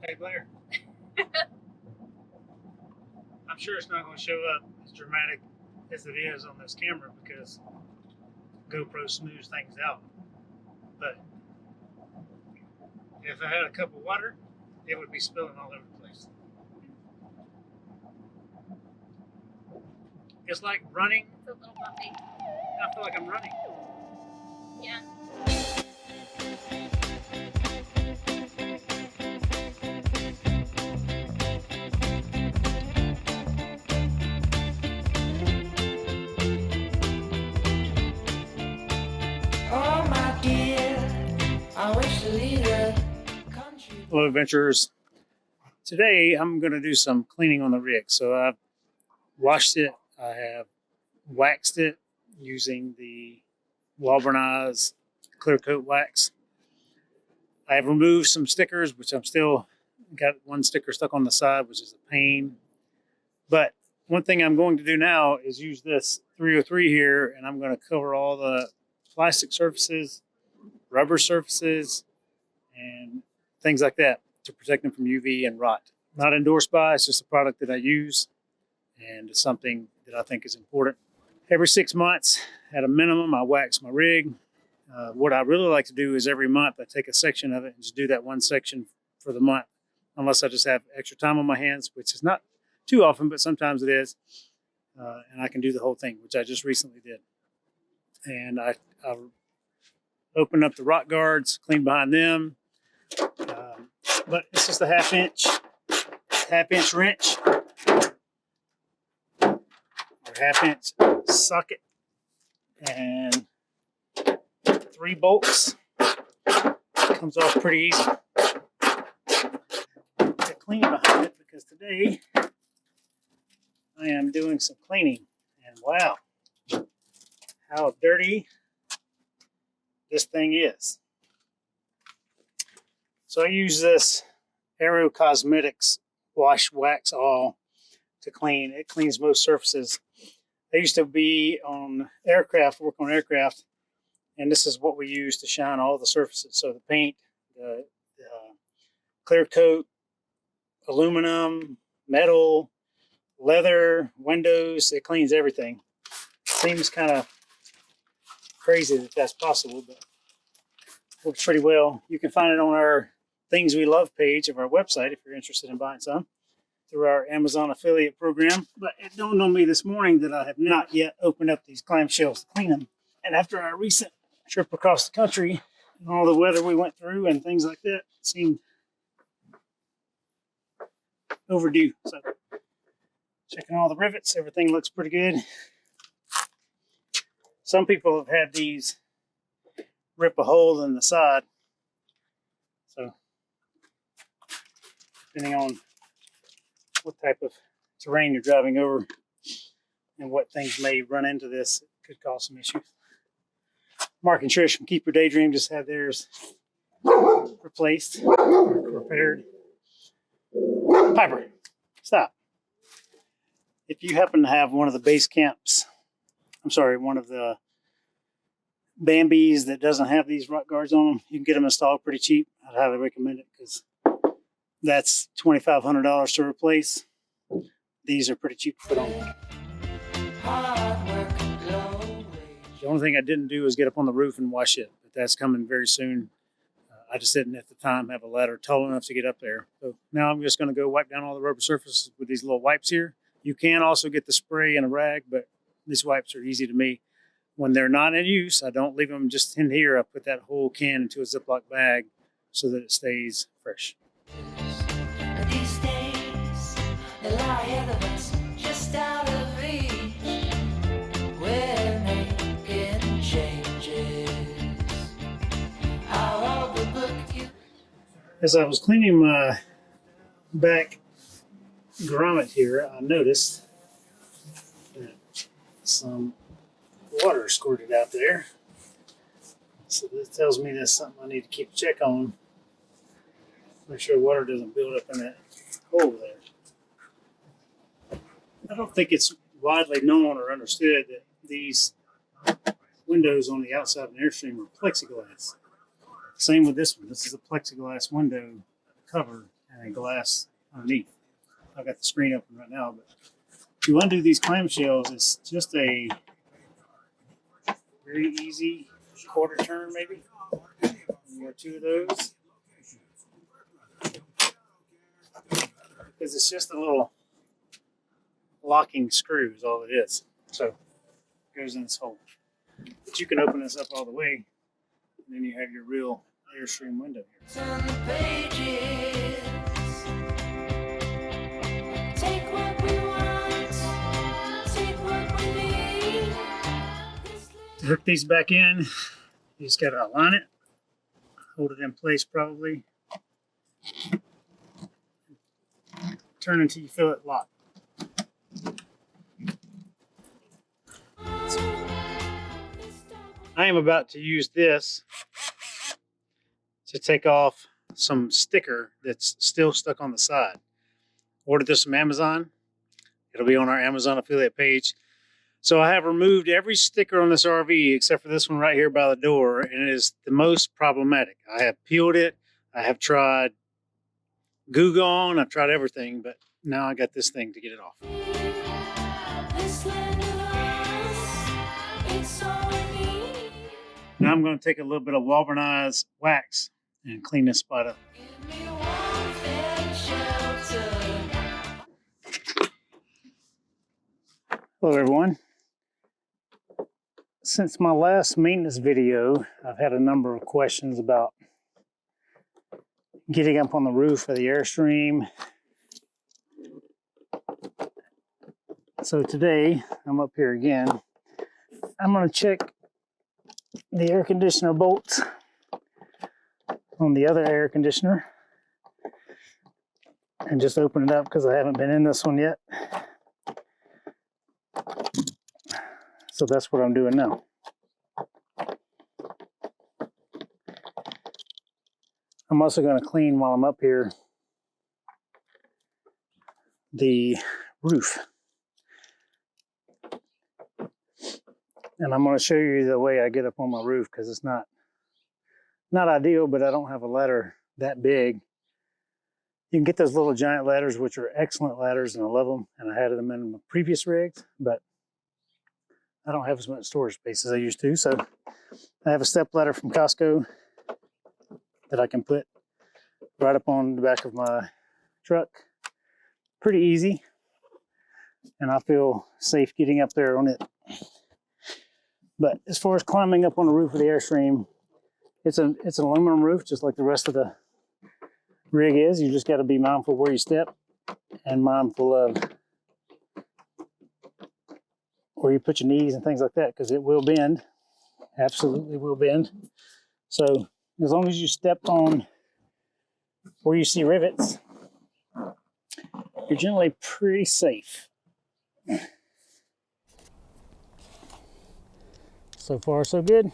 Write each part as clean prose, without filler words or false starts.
Hey Blair, I'm sure it's not going to show up as dramatic as it is on this camera because GoPro smooths things out. But if I had a cup of water, it would be spilling all over the place. It's like running. It's a little bumpy. I feel like I'm running. Yeah. Oh my dear, I wish to lead a country. Hello, adventurers. Today I'm going to do some cleaning on the rig. So I've washed it. I have waxed it using the Walburnized clear coat wax. I have removed some stickers, which I'm still got one sticker stuck on the side, which is a pain. But one thing I'm going to do now is use this 303 here, and I'm going to cover all the plastic surfaces, rubber surfaces, and things like that to protect them from UV and rot. Not endorsed by, it's just a product that I use, and it's something that I think is important. Every 6 months, at a minimum, I wax my rig. What I really like to do is every month I take a section of it and just do that one section for the month, unless I just have extra time on my hands, which is not too often, but sometimes it is. And I can do the whole thing, which I just recently did. And I open up the rock guards, clean behind them. But it's just a half inch wrench or half inch socket and 3 bolts. Comes off pretty easy. To clean behind it because today I am doing some cleaning, and wow, how dirty this thing is. So I use this Aero Cosmetics Wash Wax All to clean. It cleans most surfaces. I used to be on aircraft, work on aircraft, and this is what we use to shine all the surfaces. So the paint, the clear coat, aluminum, metal, leather, windows, it cleans everything. Seems kind of crazy that that's possible, but works pretty well. You can find it on our Things We Love page of our website if you're interested in buying some through our Amazon affiliate program. But it dawned on me this morning that I have not yet opened up these clamshells to clean them. And after our recent trip across the country and all the weather we went through and things like that, it seemed overdue. So checking all the rivets, everything looks pretty good. Some people have had these rip a hole in the side. So depending on what type of terrain you're driving over and what things may run into this, it could cause some issues. Mark and Trish from Keep Your Daydream just had theirs replaced, repaired. Piper, stop. If you happen to have one of the base camps, one of the Bambis that doesn't have these rock guards on them, you can get them installed pretty cheap. I'd highly recommend it because that's $2,500 to replace. These are pretty cheap to put on. The only thing I didn't do is get up on the roof and wash it, but that's coming very soon. I just didn't at the time have a ladder tall enough to get up there. So now I'm just going to go wipe down all the rubber surfaces with these little wipes here. You can also get the spray in a rag, but these wipes are easy to me. When they're not in use, I don't leave them just in here. I put that whole can into a Ziploc bag so that it stays fresh. These days, they lie ahead of us, just out of reach. We're making changes. How old the book you... As I was cleaning my back grommet here, I noticed that some water squirted out there. So this tells me there's something I need to keep a check on. Make sure water doesn't build up in that hole there. I don't think it's widely known or understood that these windows on the outside of an Airstream are plexiglass. Same with this one. This is a plexiglass window cover, and glass underneath. I've got the screen open right now, but to undo these clamshells, it's just a very easy quarter turn, maybe. Or two of those. Because it's just a little locking screw is all it is. So it goes in this hole. But you can open this up all the way, and then you have your real Airstream window here. Turn the pages. Take what we want. Take what we need. To hook these back in, you just got to align it, hold it in place probably, turn until you feel it lock. I am about to use this to take off some sticker that's still stuck on the side. Ordered this from Amazon. It'll be on our Amazon affiliate page. So I have removed every sticker on this RV except for this one right here by the door, and it is the most problematic. I have peeled it. I have tried Goo Gone. I've tried everything, but now I got this thing to get it off. This land of us, it's all we need. Now I'm going to take a little bit of Walburnized wax and clean this spot up. Give me warmth and shelter. Hello everyone. Since my last maintenance video, I've had a number of questions about getting up on the roof of the Airstream. So today, I'm up here again. I'm going to check the air conditioner bolts on the other air conditioner and just open it up because I haven't been in this one yet. So that's what I'm doing now. I'm also going to clean while I'm up here the roof. And I'm going to show you the way I get up on my roof because it's not ideal, but I don't have a ladder that big. You can get those little giant ladders, which are excellent ladders, and I love them. And I had them in my previous rigs, but I don't have as much storage space as I used to. So I have a step ladder from Costco that I can put right up on the back of my truck. Pretty easy. And I feel safe getting up there on it. But as far as climbing up on the roof of the Airstream, it's an aluminum roof, just like the rest of the rig is. You just got to be mindful where you step and mindful of where you put your knees and things like that, because it will bend. Absolutely will bend. So as long as you step on where you see rivets, you're generally pretty safe. So far, so good.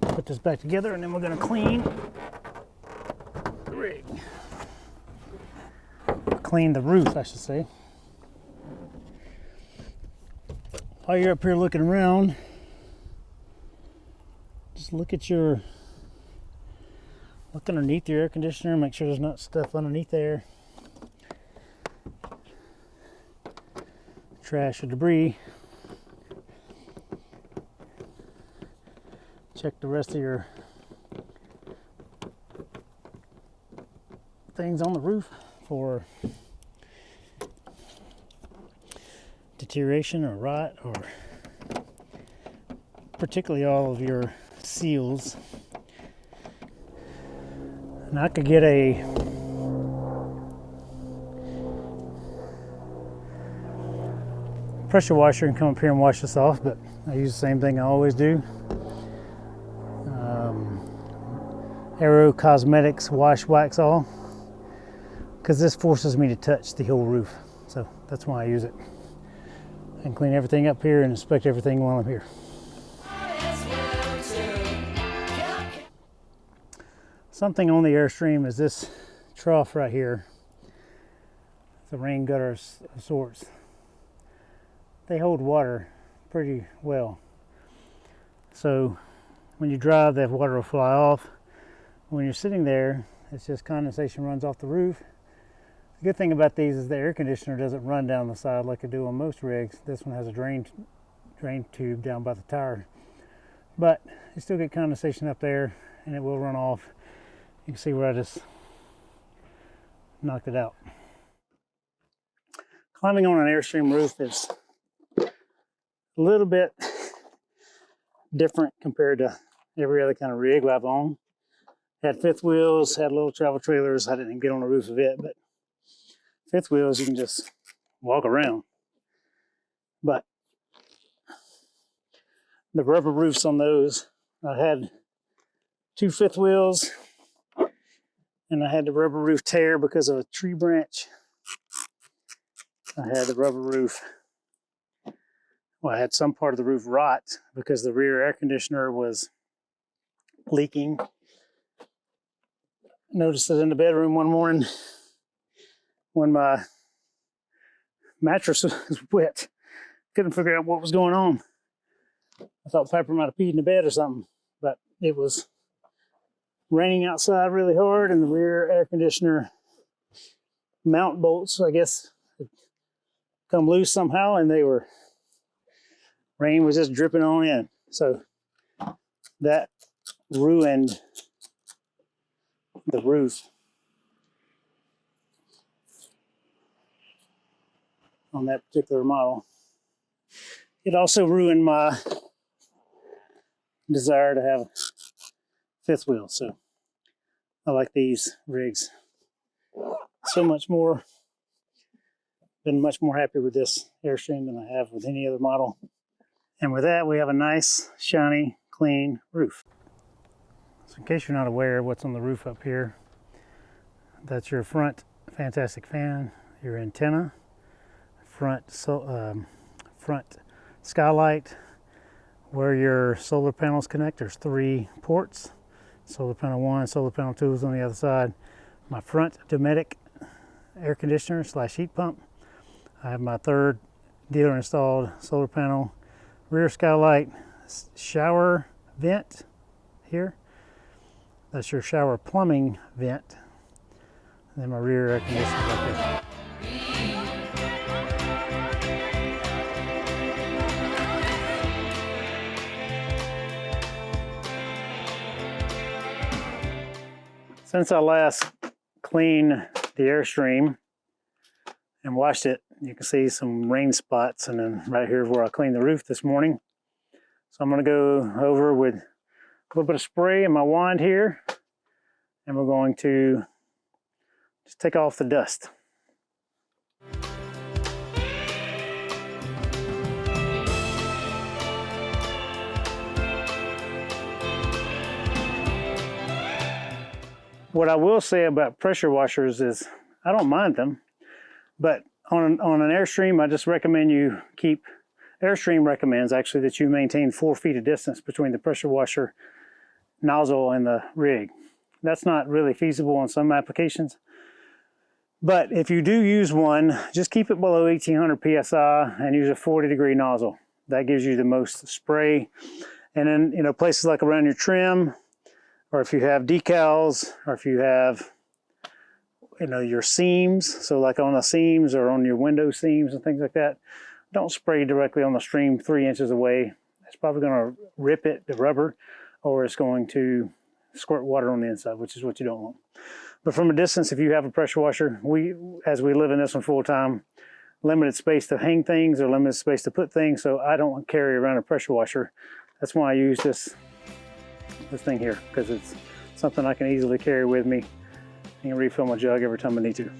Put this back together and then we're going to clean the rig. Clean the roof, I should say. While you're up here looking around, just look underneath your air conditioner, make sure there's not stuff underneath there. Trash or debris. Check the rest of your things on the roof for deterioration or rot, or particularly all of your seals. And I could get a pressure washer and come up here and wash this off, but I use the same thing I always do. Aero Cosmetics Wash Wax All, because this forces me to touch the whole roof, so that's why I use it. And clean everything up here and inspect everything while I'm here. Something on the Airstream is this trough right here. It's a rain gutter of sorts. They hold water pretty well. So when you drive, that water will fly off. When you're sitting there It's just condensation runs off the roof. The good thing about these is the air conditioner doesn't run down the side like it do on most rigs. This one has a drain tube down by the tire. But you still get condensation up there and it will run off. You can see where I just knocked it out. Climbing on an Airstream roof is a little bit different compared to every other kind of rig I've owned. Had fifth wheels, had little travel trailers. I didn't even get on the roof of it, but fifth wheels, you can just walk around. But the rubber roofs on those, I had 2 fifth wheels, and I had the rubber roof tear because of a tree branch. I had the rubber roof, well, I had some part of the roof rot because the rear air conditioner was leaking. Noticed it in the bedroom one morning when my mattress was wet. Couldn't figure out what was going on. I thought Piper might have peed in the bed or something, but it was raining outside really hard, and the rear air conditioner mount bolts, I guess, had come loose somehow, and rain was just dripping on in. So that ruined the roof on that particular model. It also ruined my desire to have fifth wheel. So I like these rigs so much more. Been much more happy with this Airstream than I have with any other model. And with that, we have a nice, shiny, clean roof. So in case you're not aware of what's on the roof up here, that's your front Fantastic fan, your antenna, front skylight, where your solar panels connect. There's 3 ports. Solar panel 1, solar panel 2 is on the other side. My front Dometic air conditioner / heat pump. I have my 3rd dealer installed solar panel, rear skylight, shower vent here. That's your shower plumbing vent. And then my rear air conditioner right there. Since I last cleaned the Airstream and washed it, you can see some rain spots, and then right here is where I cleaned the roof this morning. So I'm going to go over with a little bit of spray in my wand here, and we're going to just take off the dust. What I will say about pressure washers is I don't mind them, but on an Airstream, I just recommend you keep, Airstream recommends actually that you maintain 4 feet of distance between the pressure washer nozzle and the rig. That's not really feasible on some applications, but if you do use one, just keep it below 1800 psi and use a 40-degree nozzle. That gives you the most spray. And then, you know, places like around your trim, or if you have decals, or if you have, you know, your seams, so like on the seams or on your window seams and things like that, don't spray directly on the stream 3 inches away. It's probably going to rip it, the rubber, or it's going to squirt water on the inside, which is what you don't want. But from a distance, if you have a pressure washer, as we live in this one full time, limited space to hang things or limited space to put things, so I don't carry around a pressure washer. That's why I use this thing here, because it's something I can easily carry with me and refill my jug every time I need to.